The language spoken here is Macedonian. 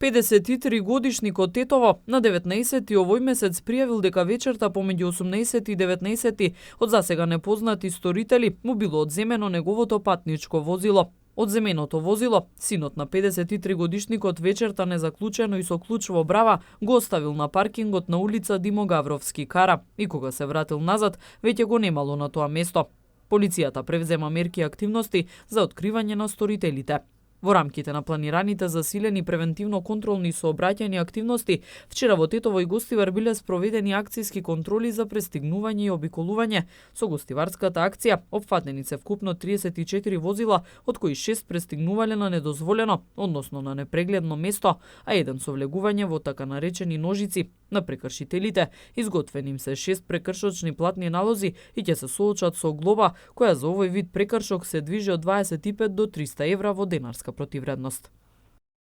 53 годишникот Тетово на 19 овој месец пријавил дека вечерта помеѓу 18 и 19 од засега непознати сторители му било одземено неговото патничко возило. Одземеното возило, синот на 53 годишникот вечерта незаклучено и со клуч во брава го оставил на паркингот на улица Димо Гавровски кара и кога се вратил назад, веќе го немало на тоа место. Полицијата превзема мерки и активности за откривање на сторителите. Во рамките на планираните засилени превентивно-контролни сообраќајни активности, вчера во Тетово и Гостивар биле спроведени акцијски контроли за пристигнување и обиколување. Со гостиварската акција опфатени се вкупно 34 возила, од кои 6 пристигнувале на недозволено, односно на непрегледно место, а еден со влегување во така наречени ножици. На прекршителите изготвени им се 6 прекршочни платни налози и ќе се соочат со глоба, која за овој вид прекршок се движи од 25 до 300 евра во денарска противредност.